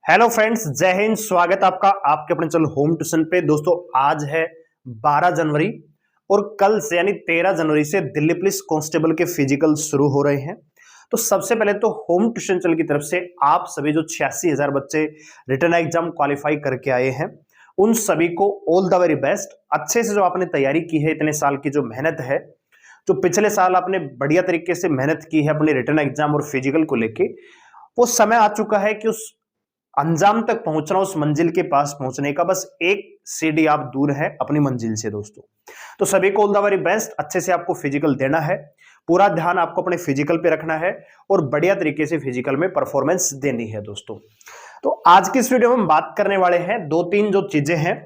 Hello friends, जय हिंद। स्वागत है आपका आपके अपने चैनल होम ट्यूशन पे। दोस्तों आज है 12 जनवरी और कल से यानी 13 जनवरी से दिल्ली पुलिस कांस्टेबल के फिजिकल शुरू हो रहे हैं। तो सबसे पहले तो होम ट्यूशन चैनल की तरफ से आप सभी जो 86,000 बच्चे रिटन एग्जाम क्वालिफाई करके आए हैं उन सभी को ऑल द वेरी बेस्ट। अच्छे से जो आपने तैयारी की है, इतने साल की जो मेहनत है, जो पिछले साल आपने बढ़िया तरीके से मेहनत की है अपने रिटन एग्जाम और फिजिकल को लेके, वो समय आ चुका है कि उस अंजाम तक पहुंचना, उस मंजिल के पास पहुंचने का बस एक सीढ़ी आप दूर है अपनी मंजिल से। दोस्तों तो सभी को ऑल द वेरी बेस्ट। अच्छे से आपको फिजिकल देना है, पूरा ध्यान आपको अपने फिजिकल पे रखना है और बढ़िया तरीके से फिजिकल में परफॉर्मेंस देनी है। दोस्तों तो आज की इस वीडियो में हम बात करने वाले हैं दो तीन जो चीजें हैं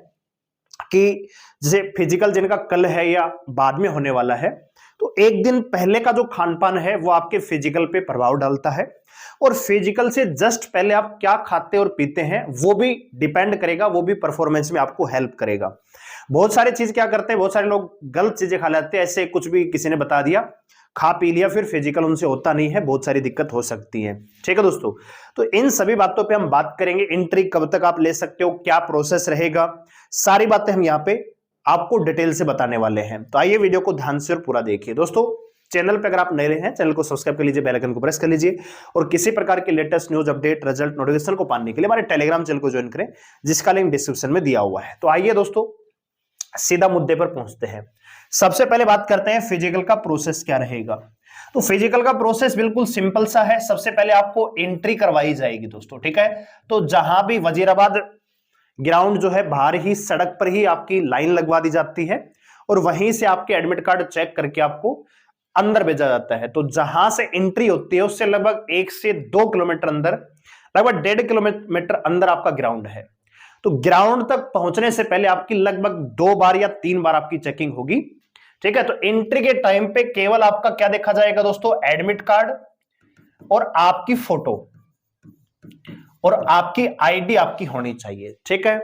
कि जैसे फिजिकल जिनका कल है या बाद में होने वाला है, तो एक दिन पहले का जो खान पान है वो आपके फिजिकल पे प्रभाव डालता है और फिजिकल से जस्ट पहले आप क्या खाते और पीते हैं वो भी डिपेंड करेगा, वो भी परफॉर्मेंस में आपको हेल्प करेगा। बहुत सारे चीज क्या करते हैं, बहुत सारे लोग गलत चीजें खा लेते हैं, ऐसे कुछ भी किसी ने बता दिया, खा पी लिया, फिर फिजिकल उनसे होता नहीं है, बहुत सारी दिक्कत हो सकती है। ठीक है दोस्तों, तो इन सभी बातों पे हम बात करेंगे। एंट्री कब तक आप ले सकते हो, क्या प्रोसेस रहेगा, सारी बातें हम यहाँ पे आपको डिटेल से बताने वाले हैं। तो आइए वीडियो को ध्यान से और पूरा देखिए। दोस्तों चैनल पे अगर आप नए हैं, चैनल को सब्सक्राइब कर लीजिए, बेल आइकन को प्रेस कर लीजिए और किसी प्रकार के latest news update result notification को पाने के लिए हमारे टेलीग्राम चैनल को ज्वाइन करें, जिसका लिंक डिस्क्रिप्शन में दिया हुआ है। तो आइए दोस्तों सीधा मुद्दे पर पहुंचते हैं। सबसे पहले बात करते हैं फिजिकल का प्रोसेस क्या रहेगा। तो फिजिकल का प्रोसेस बिल्कुल सिंपल सा है। सबसे पहले आपको एंट्री करवाई जाएगी दोस्तों, ठीक है। तो जहां भी वजीराबाद ग्राउंड जो है, बाहर ही सड़क पर ही आपकी लाइन लगवा दी जाती है और वहीं से आपके एडमिट कार्ड चेक करके आपको अंदर भेजा जाता है। तो जहां से एंट्री होती है उससे लगभग 1 से 2 किलोमीटर अंदर, लगभग 1.5 किलोमीटर अंदर आपका ग्राउंड है। तो ग्राउंड तक पहुंचने से पहले आपकी लगभग 2 बार या 3 बार आपकी चेकिंग होगी, ठीक है। तो एंट्री के टाइम पे केवल आपका क्या देखा जाएगा दोस्तों, एडमिट कार्ड और आपकी फोटो और आपकी आईडी आपकी होनी चाहिए, ठीक है।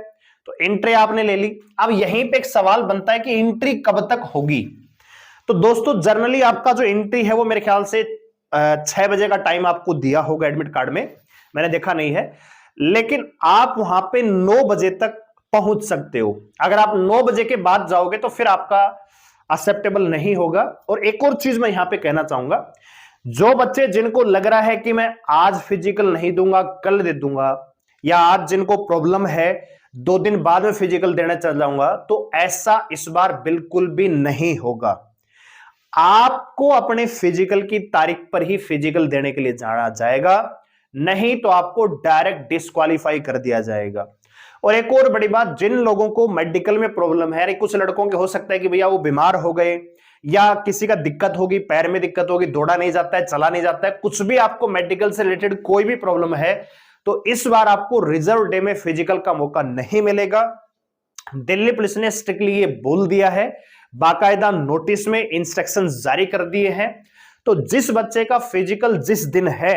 तो एंट्री आपने ले ली। अब यहीं पे एक सवाल बनता है कि एंट्री कब तक होगी। तो दोस्तों जनरली आपका जो एंट्री है वो मेरे ख्याल से 6 बजे का टाइम आपको दिया होगा एडमिट कार्ड में, मैंने देखा नहीं है, लेकिन आप वहां पे 9 बजे तक पहुंच सकते हो। अगर आप 9 बजे के बाद जाओगे तो फिर आपका एक्सेप्टेबल नहीं होगा। और एक और चीज मैं यहां पे कहना चाहूंगा, जो बच्चे जिनको लग रहा है कि मैं आज फिजिकल नहीं दूंगा कल दे दूंगा, या आज जिनको प्रॉब्लम है 2 दिन बाद में फिजिकल देने चल जाऊंगा, तो ऐसा इस बार बिल्कुल भी नहीं होगा। आपको अपने फिजिकल की तारीख पर ही फिजिकल देने के लिए जाना जाएगा, नहीं तो आपको डायरेक्ट डिस्क्वालीफाई कर दिया जाएगा। और एक और बड़ी बात, जिन लोगों को मेडिकल में प्रॉब्लम है, कुछ लड़कों के हो सकता है कि भैया वो बीमार हो गए या किसी का दिक्कत होगी, पैर में दिक्कत होगी, दौड़ा नहीं जाता है, चला नहीं जाता है, कुछ भी आपको मेडिकल से रिलेटेड कोई भी प्रॉब्लम है, तो इस बार आपको रिजर्व डे में फिजिकल का मौका नहीं मिलेगा। दिल्ली पुलिस ने स्ट्रिक्टली ये बोल दिया है, बाकायदा नोटिस में इंस्ट्रक्शन जारी कर दिए हैं। तो जिस बच्चे का फिजिकल जिस दिन है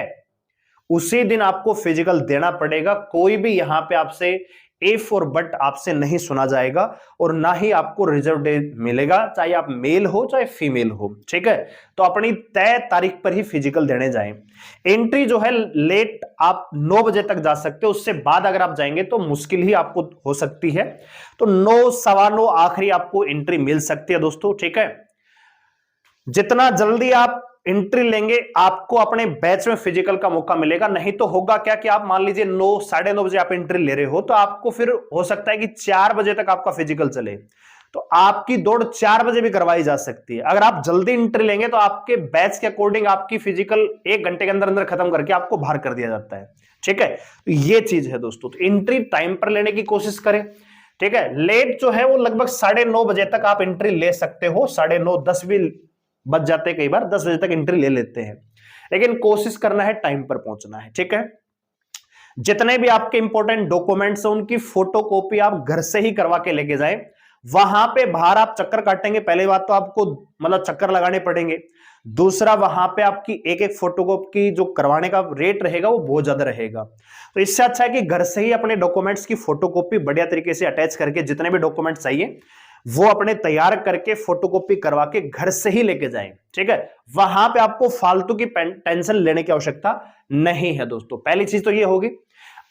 उसी दिन आपको फिजिकल देना पड़ेगा। कोई भी यहां पे आपसे इफ और बट आपसे नहीं सुना जाएगा और ना ही आपको रिजर्व डे मिलेगा, चाहे आप मेल हो चाहे फीमेल हो, ठीक है। तो अपनी तय तारीख पर ही फिजिकल देने जाएं। एंट्री जो है लेट आप 9 बजे तक जा सकते हो, उससे बाद अगर आप जाएंगे तो मुश्किल ही आपको हो सकती है। तो 9 सवा 9 आखिरी आपको एंट्री मिल सकती है दोस्तों, ठीक है। जितना जल्दी आप एंट्री लेंगे आपको अपने बैच में फिजिकल का मौका मिलेगा। नहीं तो होगा क्या कि आप मान लीजिए 9 साढ़े 9 बजे आप एंट्री ले रहे हो, तो आपको फिर हो सकता है कि 4 बजे तक आपका फिजिकल चले, तो आपकी दौड़ 4 बजे भी करवाई जा सकती है। अगर आप जल्दी एंट्री लेंगे तो आपके बैच के अकॉर्डिंग आपकी फिजिकल 1 घंटे के अंदर अंदर खत्म करके आपको बाहर कर दिया जाता है, ठीक है। तो ये चीज है दोस्तों, तो एंट्री टाइम पर लेने की कोशिश करें, ठीक है। लेट जो है वो लगभग 9:30 बजे तक आप एंट्री ले सकते हो, 9:30 10 भी बच जाते हैं, कई बार 10 बजे तक एंट्री ले लेते हैं, लेकिन कोशिश करना है टाइम पर पहुंचना है, ठीक है। जितने भी आपके इंपॉर्टेंट डॉक्यूमेंट्स हैं उनकी फोटोकॉपी आप घर से ही करवा के लेके जाएं। वहां पे बाहर आप चक्कर काटेंगे, पहली बात तो आपको मतलब चक्कर लगाने पड़ेंगे, दूसरा वहां पे आपकी एक एक फोटोकॉपी जो करवाने का रेट रहेगा वो बहुत ज्यादा रहेगा। तो इससे अच्छा है कि घर से ही अपने डॉक्यूमेंट्स की फोटोकॉपी बढ़िया तरीके से अटैच करके, जितने भी डॉक्यूमेंट्स चाहिए वो अपने तैयार करके फोटोकॉपी करवा के घर से ही लेके जाएं, ठीक है। वहां पे आपको फालतू की टेंशन लेने की आवश्यकता नहीं है दोस्तों। पहली चीज तो ये होगी।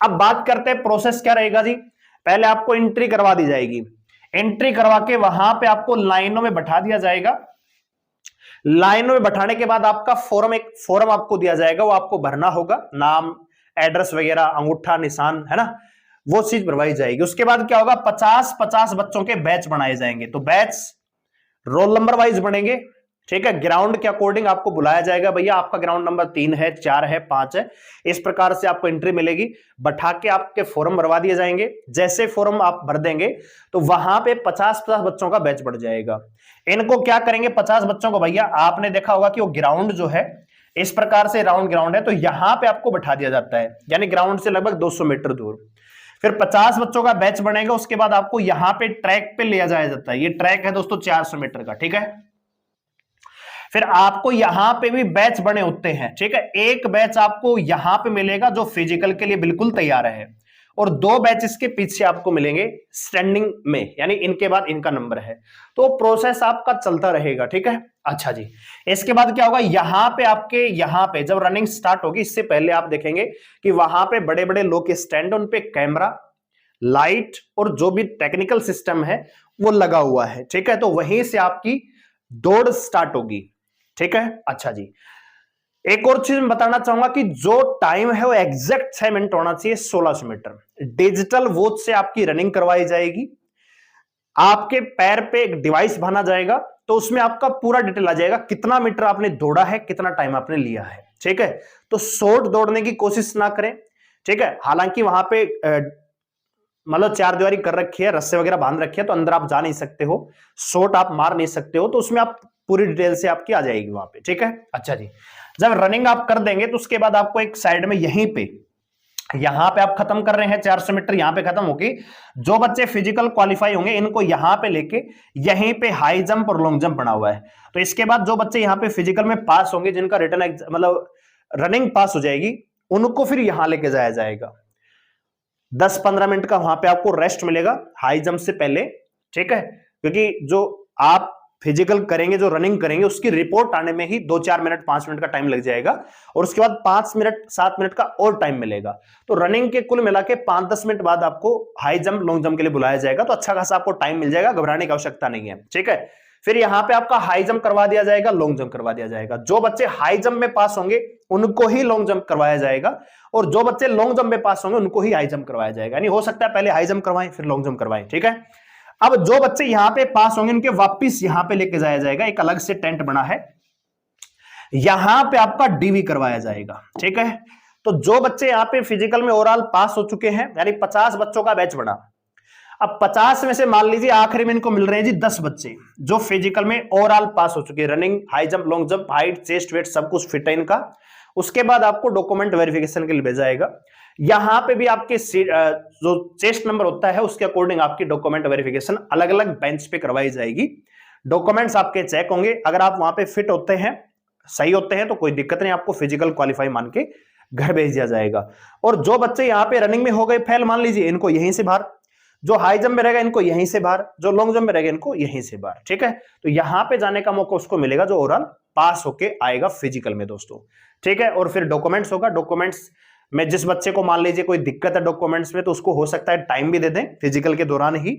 अब बात करते हैं प्रोसेस क्या रहेगा जी। पहले आपको एंट्री करवा दी जाएगी, एंट्री करवा के वहां पे आपको लाइनों में बैठा दिया जाएगा। लाइनों में बैठाने के बाद आपका फॉर्म, एक फॉर्म आपको दिया जाएगा, वो आपको भरना होगा, नाम, एड्रेस वगैरह, अंगूठा निशान, है ना, वो चीज भरवाई जाएगी। उसके बाद क्या होगा, 50-50 बच्चों के बैच बनाए जाएंगे। तो बैच रोल नंबर वाइज बनेंगे, ठीक है। ग्राउंड के अकॉर्डिंग आपको बुलाया जाएगा, भैया आपका ग्राउंड नंबर 3 है, 4 है, 5 है, इस प्रकार से आपको एंट्री मिलेगी। बैठा के आपके फॉर्म भरवा दिए जाएंगे। जैसे फॉर्म आप भर देंगे तो वहां पे 50-50 बच्चों का बैच बढ़ जाएगा। इनको क्या करेंगे, 50 बच्चों को, भैया आपने देखा होगा कि वो ग्राउंड जो है इस प्रकार से राउंड ग्राउंड है, तो यहां पे आपको बैठा दिया जाता है, यानी ग्राउंड से लगभग 200 मीटर दूर। फिर 50 बच्चों का बैच बनेगा। उसके बाद आपको यहां पे ट्रैक पे ले जाया जाता है। ये ट्रैक है दोस्तों 400 मीटर का, ठीक है। फिर आपको यहां पे भी बैच बने होते हैं, ठीक है। एक बैच आपको यहां पे मिलेगा जो फिजिकल के लिए बिल्कुल तैयार है, और 2 बैच इसके पीछे आपको मिलेंगे स्टैंडिंग में, यानी इनके बाद इनका नंबर है। तो प्रोसेस आपका चलता रहेगा, ठीक है। अच्छा जी, इसके बाद क्या होगा, यहां पे आपके, यहां पे जब रनिंग स्टार्ट होगी, इससे पहले आप देखेंगे कि वहां पे बड़े बड़े लोग के स्टैंड, उन पे कैमरा, लाइट और जो भी टेक्निकल सिस्टम है वो लगा हुआ है, ठीक है। तो वहीं से आपकी दौड़ स्टार्ट होगी, ठीक है। अच्छा जी, एक और चीज मैं बताना चाहूंगा कि जो टाइम है वो एग्जैक्ट 6 मिनट होना चाहिए, 1600 मीटर। डिजिटल वॉच से आपकी रनिंग करवाई जाएगी। आपके पैर पे एक डिवाइस बांधा जाएगा, तो उसमें आपका पूरा डिटेल आ जाएगा, कितना मीटर आपने दौड़ा है, कितना टाइम आपने लिया है, ठीक है। तो शॉर्ट दौड़ने की कोशिश ना करें, ठीक है। हालांकि वहां पे मतलब 4 दीवारी कर रखी है, रस्से वगैरह बांध रखी है, तो अंदर आप जा नहीं सकते हो, शॉट आप मार नहीं सकते हो, तो उसमें आप पूरी डिटेल से आपकी आ जाएगी वहां पे, ठीक है। अच्छा जी, जब रनिंग आप कर देंगे तो उसके बाद आपको एक साइड में यहीं पे, यहां पे आप खत्म कर रहे हैं 400 मीटर, यहां पे खत्म होगी। जो बच्चे फिजिकल क्वालिफाई होंगे इनको यहां पे लेके, यहीं पे हाई जंप और लॉन्ग जंप बना हुआ है। तो इसके बाद जो बच्चे यहां पे फिजिकल में पास होंगे, जिनका रिटर्न मतलब रनिंग पास हो जाएगी, उनको फिर यहां लेके जाया जाएगा। 10-15 मिनट का वहां पे आपको रेस्ट मिलेगा हाई जंप से पहले, ठीक है। क्योंकि जो आप फिजिकल करेंगे, जो रनिंग करेंगे, उसकी रिपोर्ट आने में ही 2-4 मिनट 5 मिनट का टाइम लग जाएगा, और उसके बाद 5 मिनट 7 मिनट का और टाइम मिलेगा। तो रनिंग के कुल मिला के 5-10 मिनट बाद आपको हाई जंप लॉन्ग जंप के लिए बुलाया जाएगा। तो अच्छा खासा आपको टाइम मिल जाएगा, घबराने की आवश्यकता नहीं है, ठीक है। फिर यहां पे आपका हाई जंप करवा दिया जाएगा, लॉन्ग जंप करवा दिया जाएगा। जो बच्चे हाई जंप में पास होंगे उनको ही लॉन्ग जंप करवाया जाएगा, और जो बच्चे लॉन्ग जंप में पास होंगे उनको ही हाई जंप करवाया जाएगा। यानी हो सकता है पहले हाई जंप करवाएं फिर लॉन्ग जंप करवाएं, ठीक है। अब जो बच्चे यहां पे पास होंगे उनके वापस यहां पे लेके जाया जाएगा, एक अलग से टेंट बना है, यहां पे आपका डीवी करवाया जाएगा, ठीक है। तो जो बच्चे यहां पे फिजिकल में ओवरऑल पास हो चुके हैं, यानी 50 बच्चों का बैच बना। अब 50 में से मान लीजिए आखिरी में इनको मिल रहे हैं जी 10 बच्चे जो फिजिकल में ओवरऑल पास हो चुके हैं, running, high jump, long jump, height, chest, weight सब कुछ फिट है इनका। उसके बाद आपको डॉक्यूमेंट वेरिफिकेशन के लिए भेजा जाएगा। यहां पे भी आपके जो चेस्ट नंबर होता है उसके अकॉर्डिंग आपकी डॉक्यूमेंट वेरिफिकेशन अलग अलग बेंच पे करवाई जाएगी। डॉक्यूमेंट्स आपके चेक होंगे, अगर आप वहां पे फिट होते हैं, सही होते हैं, तो कोई दिक्कत नहीं, आपको फिजिकल क्वालिफाई मान के घर भेज दिया जाएगा। और जो बच्चे यहां पे रनिंग में हो गए फेल, मान लीजिए, इनको यहीं से बाहर, जो हाई जंप में रहेगा इनको यहीं से बाहर, जो लॉन्ग जंप में रहेगा इनको यहीं से बाहर, ठीक है। तो यहां पे जाने का मौका उसको मिलेगा जो ओवरऑल पास होके आएगा फिजिकल में दोस्तों, ठीक है। और फिर डॉक्यूमेंट्स होगा, डॉक्यूमेंट्स में जिस बच्चे को मान लीजिए कोई दिक्कत है डॉक्यूमेंट्स में, तो उसको हो सकता है टाइम भी दे दें फिजिकल के दौरान ही,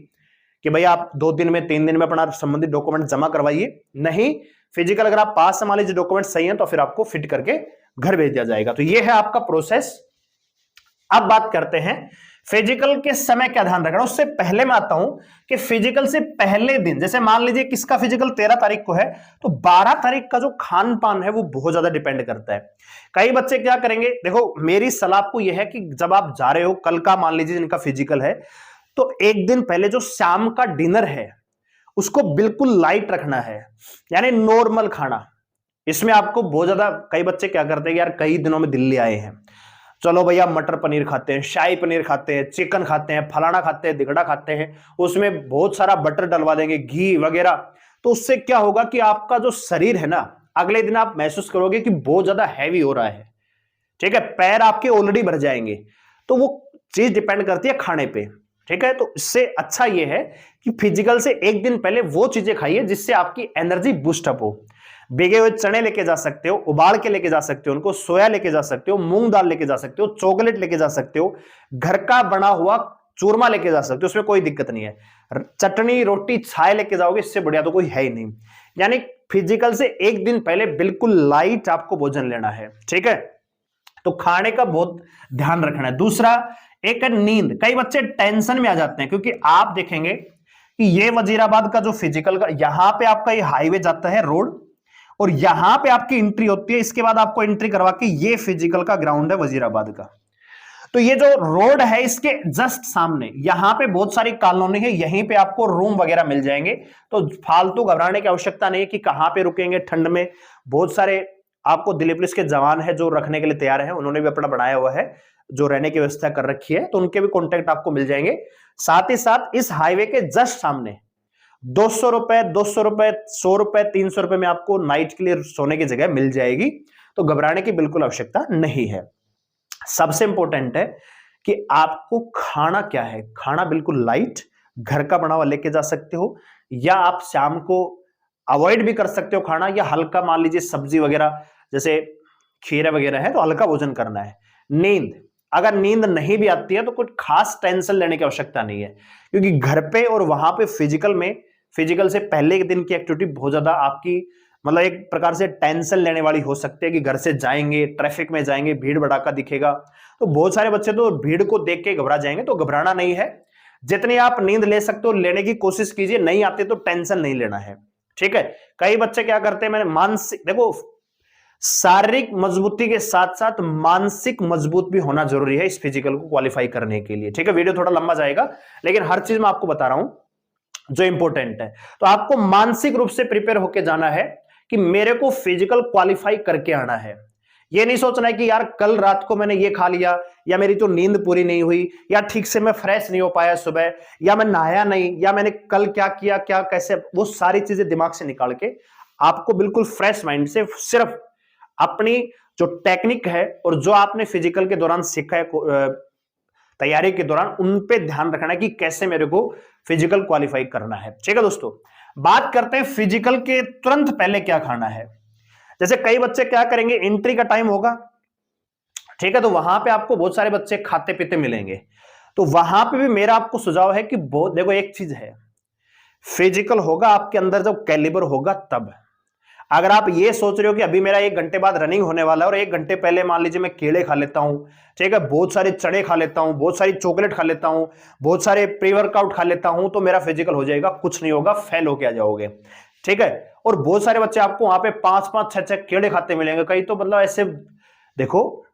कि भाई आप 2 दिन में 3 दिन में अपना संबंधित डॉक्यूमेंट जमा करवाइए। नहीं, फिजिकल अगर आप पास मान लीजिए डॉक्यूमेंट सही है, तो फिर आपको फिट करके घर भेज दिया जाएगा। तो ये है आपका प्रोसेस। अब बात करते हैं फिजिकल के समय क्या ध्यान रखना। उससे पहले मैं आता हूं कि फिजिकल से पहले दिन, जैसे मान लीजिए किसका फिजिकल 13 तारीख को है, तो 12 तारीख का जो खान पान है वो बहुत ज्यादा डिपेंड करता है। कई बच्चे क्या करेंगे, देखो मेरी सलाह आपको यह है कि जब आप जा रहे हो, कल का मान लीजिए जिनका फिजिकल है, तो एक दिन पहले जो शाम का डिनर है उसको बिल्कुल लाइट रखना है, यानी नॉर्मल खाना। इसमें आपको बहुत ज्यादा, कई बच्चे क्या करते हैं यार, कई दिनों में दिल्ली आए हैं, चलो भैया मटर पनीर खाते हैं, शाही पनीर खाते हैं, चिकन खाते हैं, फलाना खाते हैं, दिगड़ा खाते हैं, उसमें बहुत सारा बटर डलवा देंगे, घी वगैरह। तो उससे क्या होगा कि आपका जो शरीर है ना, अगले दिन आप महसूस करोगे कि बहुत ज्यादा हैवी हो रहा है, ठीक है, पैर आपके ऑलरेडी भर जाएंगे। तो वो चीज डिपेंड करती है खाने पे, ठीक है। तो इससे अच्छा ये है कि फिजिकल से एक दिन पहले वो चीजें खाइए जिससे आपकी एनर्जी बूस्ट अप हो। भीगे हुए चने लेके जा सकते हो, उबाल के लेके जा सकते हो उनको, सोया लेके जा सकते हो, मूंग दाल लेके जा सकते हो, चॉकलेट लेके जा सकते हो, घर का बना हुआ चूरमा लेके जा सकते हो, उसमें कोई दिक्कत नहीं है। चटनी रोटी छाए लेके जाओगे, इससे बढ़िया तो कोई है ही नहीं। यानी फिजिकल से एक दिन पहले बिल्कुल लाइट आपको भोजन लेना है, ठीक है। तो खाने का बहुत ध्यान रखना है। दूसरा एक है नींद। कई बच्चे टेंशन में आ जाते हैं, क्योंकि आप देखेंगे कि ये वजीराबाद का जो फिजिकल का, यहां पे आपका ये हाईवे जाता है रोड, और यहां पे आपकी एंट्री होती है, इसके बाद आपको एंट्री करवा के ये फिजिकल का ग्राउंड है वजीराबाद का। तो ये जो रोड है इसके जस्ट सामने यहां पे बहुत सारी कॉलोनी है, यहीं पे आपको रूम वगैरह मिल जाएंगे। तो फालतू घबराने की आवश्यकता नहीं है कि कहां पे रुकेंगे ठंड में। बहुत सारे आपको दिल्ली पुलिस के जवान है जो रखने के लिए तैयार है, उन्होंने भी अपना बनाया हुआ है जो रहने की व्यवस्था कर रखी है, तो उनके भी कॉन्टेक्ट आपको मिल जाएंगे। साथ ही साथ इस हाईवे के जस्ट सामने 200 रुपए, 200 रुपए, 100 रुपए, 300 रुपए में आपको नाइट के लिए सोने की जगह मिल जाएगी। तो घबराने की बिल्कुल आवश्यकता नहीं है। सबसे इंपॉर्टेंट है कि आपको खाना क्या है। खाना बिल्कुल लाइट घर का बना हुआ लेके जा सकते हो, या आप शाम को अवॉइड भी कर सकते हो खाना, या हल्का मान लीजिए सब्जी वगैरह जैसे खीरा वगैरह है तो हल्का भोजन करना है। नींद, अगर नींद नहीं भी आती है तो कुछ खास टेंशन लेने की आवश्यकता नहीं है, क्योंकि घर पे और वहां पे फिजिकल से पहले के दिन की एक्टिविटी बहुत ज्यादा आपकी मतलब एक प्रकार से टेंशन लेने वाली हो सकती है, कि घर से जाएंगे, ट्रैफिक में जाएंगे, भीड़ भड़ाका दिखेगा, तो बहुत सारे बच्चे तो भीड़ को देख के घबरा जाएंगे। तो घबराना नहीं है, जितनी आप नींद ले सकते हो लेने की कोशिश कीजिए, नहीं आते तो टेंशन नहीं लेना है, ठीक है। कई बच्चे क्या करते हैं, मैंने मानसिक, देखो शारीरिक मजबूती के साथ साथ मानसिक मजबूत भी होना जरूरी है इस फिजिकल को क्वालिफाई करने के लिए, ठीक है। वीडियो थोड़ा लंबा जाएगा, लेकिन हर चीज मैं आपको बता रहा हूं जो इंपॉर्टेंट है। तो आपको मानसिक रूप से प्रिपेयर होकर जाना है कि मेरे को फिजिकल क्वालिफाई करके आना है। ये नहीं सोचना है कि यार कल रात को मैंने ये खा लिया, या मेरी तो नींद पूरी नहीं हुई, या ठीक से मैं फ्रेश नहीं हो पाया सुबह, या मैं नहाया नहीं, या मैंने कल क्या किया, क्या कैसे, वो सारी चीजें दिमाग से निकाल के आपको बिल्कुल फ्रेश माइंड से सिर्फ अपनी जो टेक्निक है और जो आपने फिजिकल के दौरान सीखा है तैयारी के दौरान, उन पे ध्यान रखना है कि कैसे मेरे को फिजिकल क्वालिफाई करना है, ठीक है दोस्तों। बात करते हैं फिजिकल के तुरंत पहले क्या खाना है। जैसे कई बच्चे क्या करेंगे, एंट्री का टाइम होगा, ठीक है, तो वहां पे आपको बहुत सारे बच्चे खाते पीते मिलेंगे। तो वहां पे भी मेरा आपको सुझाव है कि बहुत, देखो एक चीज है, फिजिकल होगा आपके अंदर जब कैलिबर होगा तब। अगर आप ये सोच रहे हो कि अभी मेरा 1 घंटे बाद रनिंग होने वाला है और 1 घंटे पहले मान लीजिए मैं केले खा लेता हूं, ठीक है, बहुत सारे चने खा लेता हूं, बहुत सारी चॉकलेट खा लेता हूं, बहुत सारे प्री वर्कआउट खा लेता हूं, तो मेरा फिजिकल हो जाएगा, कुछ नहीं होगा, फेल होके आ जाओगे, ठीक है। और बहुत सारे बच्चे आपको वहां पे 5-5, 6-6 केले खाते मिलेंगे, कई तो मतलब ऐसे। देखो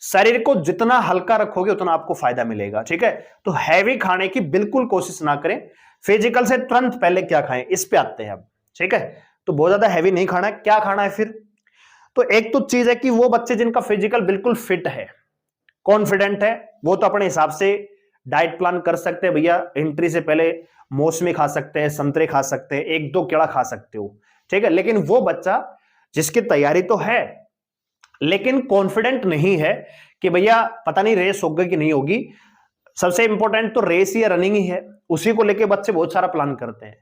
शरीर को जितना हल्का रखोगे उतना आपको फायदा मिलेगा, ठीक है। तो हैवी खाने की बिल्कुल कोशिश ना करें। फिजिकल से तुरंत पहले क्या खाएं, इस पे आते हैं अब, ठीक है। तो बहुत ज्यादा हैवी नहीं खाना है। क्या खाना है फिर? तो एक तो चीज है कि वो बच्चे जिनका फिजिकल बिल्कुल फिट है, कॉन्फिडेंट है, वो तो अपने हिसाब से डाइट प्लान कर सकते हैं। भैया एंट्री से पहले मौसमी खा सकते हैं, संतरे खा सकते हैं, 1-2 केला खा सकते हो, ठीक है। लेकिन वो बच्चा जिसकी तैयारी तो है लेकिन कॉन्फिडेंट नहीं है कि भैया पता नहीं रेस होगी कि नहीं होगी, सबसे इंपॉर्टेंट तो रेस या रनिंग ही है, उसी को लेके बच्चे बहुत सारा प्लान करते हैं।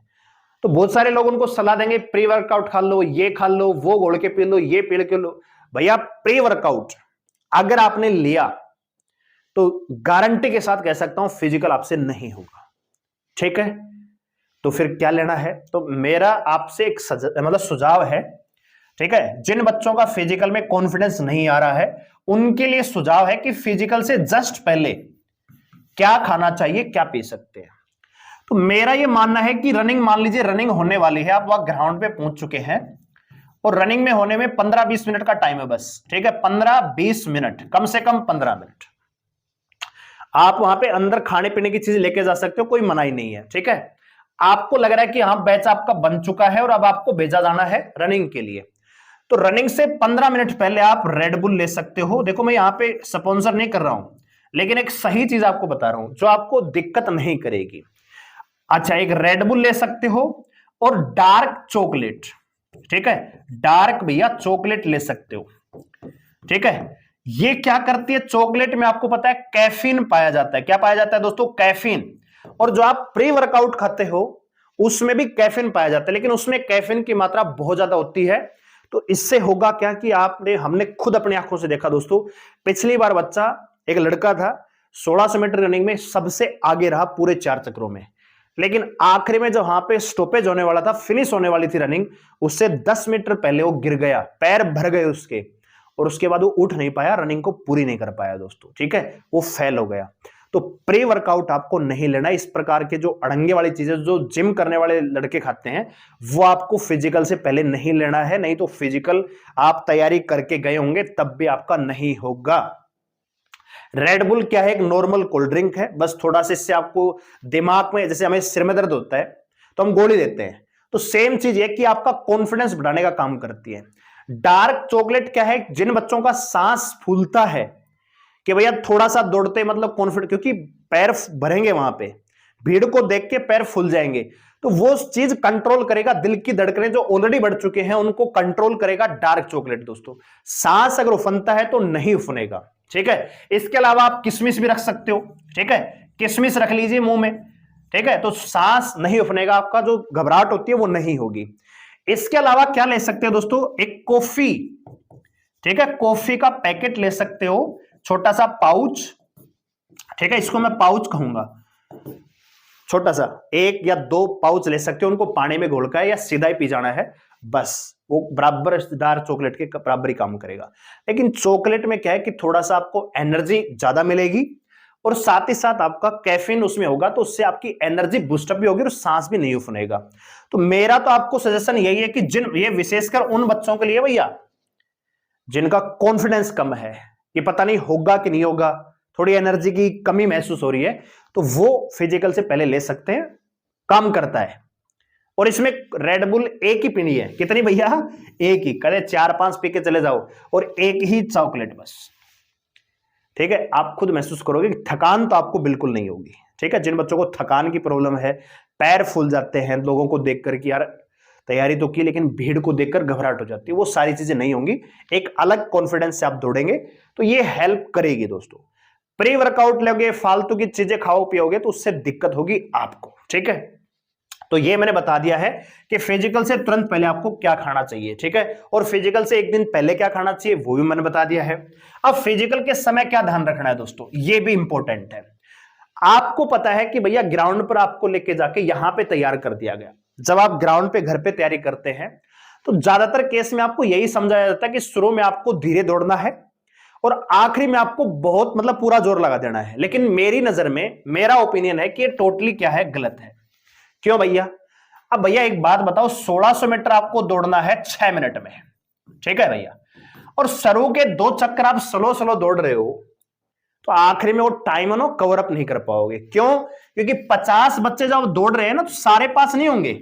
तो बहुत सारे लोग उनको सलाह देंगे प्री वर्कआउट खा लो, ये खा लो, वो घोल के पी लो, ये पी के लो। भैया प्री वर्कआउट अगर आपने लिया तो गारंटी के साथ कह सकता हूं फिजिकल आपसे नहीं होगा, ठीक है। तो फिर क्या लेना है? तो मेरा आपसे एक मतलब सुझाव है, ठीक है, जिन बच्चों का फिजिकल में कॉन्फिडेंस नहीं आ रहा है उनके लिए सुझाव है कि फिजिकल से जस्ट पहले क्या खाना चाहिए, क्या पी सकते हैं। तो मेरा यह मानना है कि रनिंग, मान लीजिए रनिंग होने वाली है, आप वहां ग्राउंड पे पहुंच चुके हैं और रनिंग में होने में 15-20 मिनट का टाइम है बस, ठीक है, 15-20 मिनट, कम से कम 15 मिनट। आप वहां पे अंदर खाने पीने की चीज लेके जा सकते हो, कोई मनाही नहीं है, ठीक है। आपको लग रहा है कि हाँ बैच आपका बन चुका है और अब आपको भेजा जाना है रनिंग के लिए, तो रनिंग से 15 मिनट पहले आप रेड बुल ले सकते हो। देखो मैं यहां पे स्पॉन्सर नहीं कर रहा हूं, लेकिन एक सही चीज आपको बता रहा हूं जो आपको दिक्कत नहीं करेगी। अच्छा, एक रेड बुल ले सकते हो और डार्क चॉकलेट, ठीक है, डार्क भैया चॉकलेट ले सकते हो, ठीक है। ये क्या करती है चॉकलेट में? आपको पता है कैफीन पाया जाता है। क्या पाया जाता है दोस्तों? कैफीन। और जो आप प्री वर्कआउट खाते हो उसमें भी कैफीन पाया जाता है, लेकिन उसमें कैफीन की मात्रा बहुत ज्यादा होती है, तो इससे होगा क्या कि हमने खुद अपनी आंखों से देखा दोस्तों, पिछली बार बच्चा एक लड़का था 1600 मीटर रनिंग में सबसे आगे रहा पूरे 4 चक्रों में, लेकिन आखिरी में जब वहां पे स्टॉपेज होने वाला था, फिनिश होने वाली थी रनिंग, उससे 10 मीटर पहले वो गिर गया, पैर भर गए उसके, और उसके बाद वो उठ नहीं पाया, रनिंग को पूरी नहीं कर पाया दोस्तों। ठीक है, वो फेल हो गया। तो प्री वर्कआउट आपको नहीं लेना, इस प्रकार के जो अड़ंगे वाली चीजें जो जिम करने वाले लड़के खाते हैं वो आपको फिजिकल से पहले नहीं लेना है, नहीं तो फिजिकल आप तैयारी करके गए होंगे तब भी आपका नहीं होगा। रेड बुल क्या है? एक नॉर्मल कोल्ड ड्रिंक है, बस थोड़ा सा इससे आपको दिमाग में, जैसे हमें सिर में दर्द होता है तो हम गोली देते हैं, तो सेम चीज है कि आपका कॉन्फिडेंस बढ़ाने का काम करती है। डार्क चॉकलेट क्या है? जिन बच्चों का सांस फूलता है कि भैया थोड़ा सा दौड़ते मतलब कॉन्फिडेंस, क्योंकि पैर भरेंगे वहां पे, भीड़ को देख के पैर फूल जाएंगे, तो वो चीज कंट्रोल करेगा, दिल की धड़कनें जो ऑलरेडी बढ़ चुके हैं उनको कंट्रोल करेगा डार्क चॉकलेट दोस्तों। सांस अगर उफनता है तो नहीं उफनेगा। ठीक है, इसके अलावा आप किशमिश भी रख सकते हो। ठीक है, किशमिश रख लीजिए मुंह में। ठीक है, तो सांस नहीं उफनेगा, आपका जो घबराहट होती है वो नहीं होगी। इसके अलावा क्या ले सकते हो दोस्तों? एक कॉफी। ठीक है, कॉफी का पैकेट ले सकते हो, छोटा सा पाउच। ठीक है, इसको मैं पाउच कहूंगा, छोटा सा 1 या 2 पाउच ले सकते हो, उनको पानी में घोलकर या सीधा ही पी जाना है, बस वो बराबर डार्क चॉकलेट के बराबर ही काम करेगा। लेकिन चॉकलेट में क्या है कि थोड़ा सा आपको एनर्जी ज्यादा मिलेगी और साथ ही साथ आपका कैफीन उसमें होगा, तो उससे आपकी एनर्जी बूस्टअप भी होगी और सांस भी नहीं उफनेगा। तो मेरा तो आपको सजेशन यही है कि ये विशेषकर उन बच्चों के लिए भैया जिनका कॉन्फिडेंस कम है कि पता नहीं होगा कि नहीं होगा, थोड़ी एनर्जी की कमी महसूस हो रही है, तो वो फिजिकल से पहले ले सकते हैं, काम करता है। और इसमें रेड बुल एक ही पीनी है, कितनी भैया? एक ही, कदे 4-5 पी के चले जाओ, और एक ही चॉकलेट बस। ठीक है, आप खुद महसूस करोगे कि थकान तो आपको बिल्कुल नहीं होगी। ठीक है, जिन बच्चों को थकान की प्रॉब्लम है, पैर फूल जाते हैं लोगों को देखकर कि यार तैयारी तो की लेकिन भीड़ को देखकर घबराहट हो जाती है, वो सारी चीजें नहीं होंगी, एक अलग कॉन्फिडेंस से आप दौड़ेंगे, तो ये हेल्प करेगी दोस्तों। प्री वर्कआउट लोगे, फालतू की चीजें खाओ पियोगे तो उससे दिक्कत होगी आपको। ठीक है, तो ये मैंने बता दिया है कि फिजिकल से तुरंत पहले आपको क्या खाना चाहिए। ठीक है, और फिजिकल से एक दिन पहले क्या खाना चाहिए वो भी मैंने बता दिया है। अब फिजिकल के समय क्या ध्यान रखना है दोस्तों, ये भी इंपॉर्टेंट है। आपको पता है कि भैया ग्राउंड पर आपको लेके जाके यहां पे तैयार कर दिया गया, जब आप ग्राउंड पे घर पे तैयारी करते हैं तो ज्यादातर केस में आपको यही समझाया जाता है कि शुरू में आपको धीरे दौड़ना है और आखिरी में आपको बहुत मतलब पूरा जोर लगा देना है। लेकिन मेरी नजर में, मेरा ओपिनियन है कि ये टोटली क्या है, गलत है। क्यों भैया? अब भैया एक बात बताओ, 1600 मीटर आपको दौड़ना है 6 मिनट में। ठीक है भैया, और शुरू के 2 चक्कर आप स्लो स्लो दौड़ रहे हो, तो आखिरी में वो टाइम नो कवर अप नहीं कर पाओगे। क्यों? क्योंकि 50 बच्चे जब दौड़ रहे हैं ना, तो सारे पास नहीं होंगे,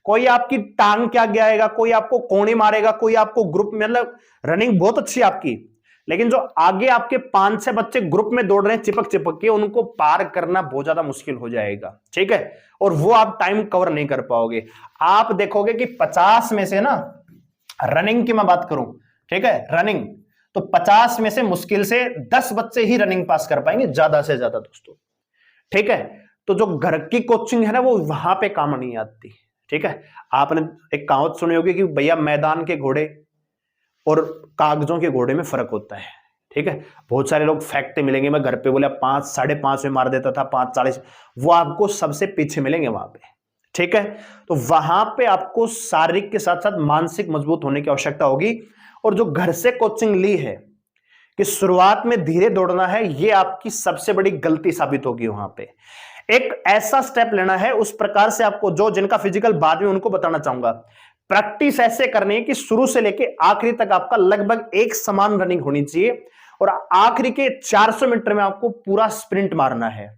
कोई आपकी टांग के आगे आएगा, कोई आपको कोणी मारेगा, कोई आपको ग्रुप में, मतलब रनिंग बहुत अच्छी है आपकी, लेकिन जो आगे आपके 5-6 बच्चे ग्रुप में दौड़ रहे हैं चिपक चिपक के, उनको पार करना बहुत ज्यादा मुश्किल हो जाएगा। ठीक है, और वो आप टाइम कवर नहीं कर पाओगे। आप देखोगे कि 50 में से ना, रनिंग की मैं बात करूं, ठीक है, रनिंग, तो 50 में से मुश्किल से 10 बच्चे ही रनिंग पास कर पाएंगे, ज्यादा से ज्यादा दोस्तों। ठीक है, तो जो घर की कोचिंग है ना, वो वहां पे काम नहीं आती। ठीक है, आपने एक कहावत सुनी होगी कि भैया मैदान के घोड़े और कागजों के घोड़े में फर्क होता है। ठीक है, बहुत सारे लोग फैक्ट मिलेंगे, मैं घर पे बोला 5 साढ़े 5 में मार देता था, 5:40, वो आपको सबसे पीछे मिलेंगे वहां पे। ठीक है, तो वहां पे आपको शारीरिक के साथ साथ मानसिक मजबूत होने की आवश्यकता होगी। और जो घर से कोचिंग ली है कि शुरुआत में धीरे दौड़ना है, ये आपकी सबसे बड़ी गलती साबित होगी। वहां पे एक ऐसा स्टेप लेना है, उस प्रकार से आपको, जो जिनका फिजिकल बाद में उनको बताना चाहूंगा, प्रैक्टिस ऐसे करनी है कि शुरू से लेके आखिरी तक आपका लगभग एक समान रनिंग होनी चाहिए, और आखिरी के 400 मीटर में आपको पूरा स्प्रिंट मारना है,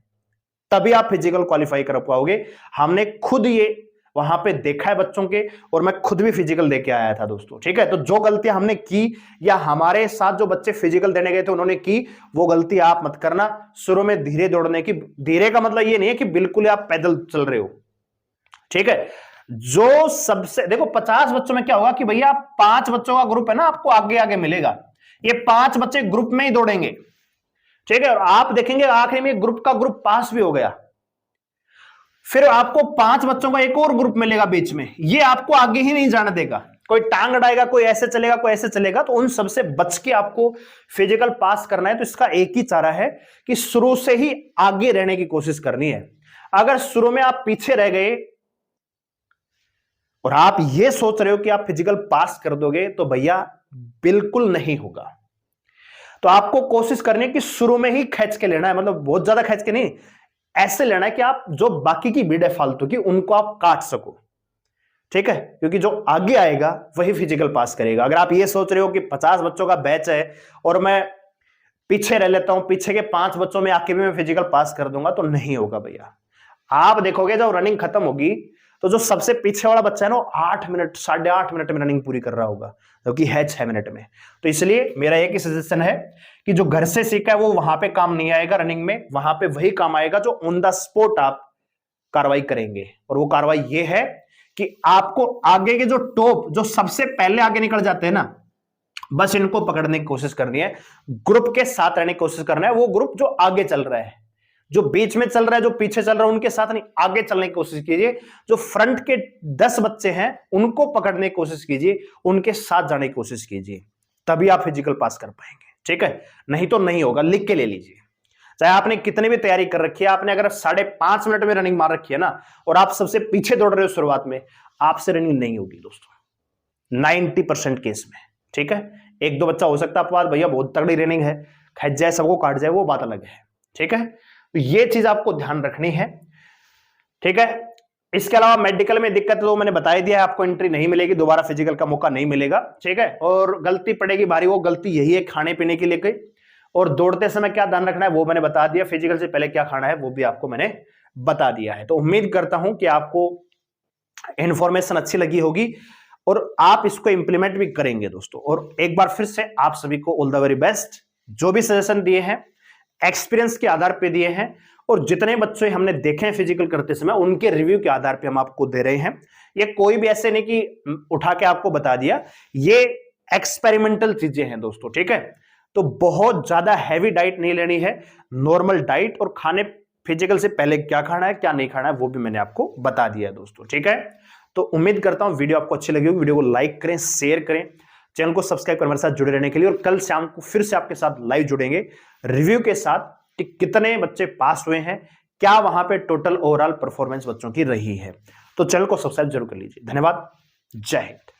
तभी आप फिजिकल क्वालिफाई कर पाओगे। हमने खुद ये वहां पे देखा है बच्चों के, और मैं खुद भी फिजिकल देके आया था दोस्तों। ठीक है, तो जो गलतियां हमने की या हमारे साथ जो बच्चे फिजिकल देने गए थे उन्होंने की, वो गलती आप मत करना। शुरू में धीरे दौड़ने की, धीरे का मतलब ये नहीं है कि बिल्कुल आप पैदल चल रहे हो। ठीक है, जो सबसे देखो 50 बच्चों में क्या होगा कि भैया 5 बच्चों का ग्रुप है ना, आपको आगे आगे मिलेगा, ये 5 बच्चे ग्रुप में ही दौड़ेंगे। ठीक है, और आप देखेंगे आखिरी में ग्रुप का ग्रुप पास भी हो गया, फिर आपको 5 बच्चों का एक और ग्रुप मिलेगा बीच में, ये आपको आगे ही नहीं जाने देगा। कोई टांग अड़ाएगा, कोई ऐसे चलेगा, कोई ऐसे चलेगा, तो उन सबसे बच के आपको फिजिकल पास करना है। तो इसका एक ही चारा है कि शुरू से ही आगे रहने की कोशिश करनी है। अगर शुरू में आप पीछे रह गए और आप ये सोच रहे हो कि आप फिजिकल पास कर दोगे, तो भैया बिल्कुल नहीं होगा। तो आपको कोशिश करनी है कि शुरू में ही खींच के लेना है, मतलब बहुत ज्यादा खींच के नहीं, ऐसे लेना है कि आप जो बाकी की भीड़ है फालतू की, उनको आप काट सको, ठीक है। क्योंकि जो आगे आएगा वही फिजिकल पास करेगा। अगर आप ये सोच रहे हो कि 50 बच्चों का बैच है और मैं पीछे रह लेता हूं, पीछे के 5 बच्चों में आके भी मैं फिजिकल पास कर दूंगा, तो नहीं होगा भैया। आप देखोगे जब रनिंग खत्म होगी तो जो सबसे पीछे वाला बच्चा है ना, 8 मिनट 8.5 मिनट में रनिंग पूरी कर रहा होगा, क्योंकि है 6 मिनट में। तो इसलिए मेरा एक ही सजेशन है कि जो घर से सीखा है वो वहां पे काम नहीं आएगा रनिंग में, वहां पे वही काम आएगा जो ऑन द स्पॉट आप कार्रवाई करेंगे। और वो कार्रवाई ये है कि आपको आगे के जो टॉप, जो सबसे पहले आगे निकल जाते हैं ना, बस इनको पकड़ने की कोशिश करनी है, ग्रुप के साथ रहने की कोशिश करना है। वो ग्रुप जो आगे चल रहा है, जो बीच में चल रहा है, जो पीछे चल रहा है, उनके साथ नहीं, आगे चलने की कोशिश कीजिए। जो फ्रंट के 10 बच्चे हैं उनको पकड़ने की कोशिश कीजिए, उनके साथ जाने की कोशिश कीजिए, तभी आप फिजिकल पास कर पाएंगे, ठीक है। नहीं तो नहीं होगा, लिख के ले लीजिए। चाहे आपने कितनी भी तैयारी कर रखी है, आपने अगर 5.5 मिनट में रनिंग मार रखी है ना, और आप सबसे पीछे दौड़ रहे हो शुरुआत में, आपसे रनिंग नहीं होगी दोस्तों, 90% केस में, ठीक है। एक दो बच्चा हो सकता है आपके भैया बहुत तगड़ी रनिंग है, खच जाए, सबको काट जाए, वो बात अलग है, ठीक है। तो ये चीज आपको ध्यान रखनी है, ठीक है। इसके अलावा मेडिकल में दिक्कत तो मैंने बता ही दिया है, आपको एंट्री नहीं मिलेगी, दोबारा फिजिकल का मौका नहीं मिलेगा, ठीक है। और गलती पड़ेगी भारी, वो गलती यही है खाने पीने की लेके, और दौड़ते समय क्या ध्यान रखना है वो मैंने बता दिया, फिजिकल से पहले क्या खाना है वो भी आपको मैंने बता दिया है। तो उम्मीद करता हूं कि आपको इंफॉर्मेशन अच्छी लगी होगी और आप इसको इंप्लीमेंट भी करेंगे दोस्तों। और एक बार फिर से आप सभी को ऑल द वेरी बेस्ट। जो भी सजेशन दिए हैं एक्सपीरियंस के आधार पे दिए हैं, और जितने बच्चे हमने देखे हैं फिजिकल करते समय उनके रिव्यू के आधार पे हम आपको दे रहे हैं। ये कोई भी ऐसे नहीं कि उठा के आपको बता दिया, ये एक्सपेरिमेंटल चीजें हैं दोस्तों, ठीक है। तो बहुत ज्यादा हैवी डाइट नहीं लेनी है, नॉर्मल डाइट, और खाने फिजिकल से पहले क्या खाना है क्या नहीं खाना है वो भी मैंने आपको बता दिया है दोस्तों, ठीक है। तो उम्मीद करता हूं वीडियो आपको अच्छी लगी होगी। वीडियो को लाइक करें, शेयर करें, चैनल को सब्सक्राइब कर मेरे साथ जुड़े रहने के लिए। और कल शाम को फिर से आपके साथ लाइव जुड़ेंगे रिव्यू के साथ कि कितने बच्चे पास हुए हैं, क्या वहां पे टोटल ओवरऑल परफॉर्मेंस बच्चों की रही है। तो चैनल को सब्सक्राइब जरूर कर लीजिए। धन्यवाद, जय हिंद।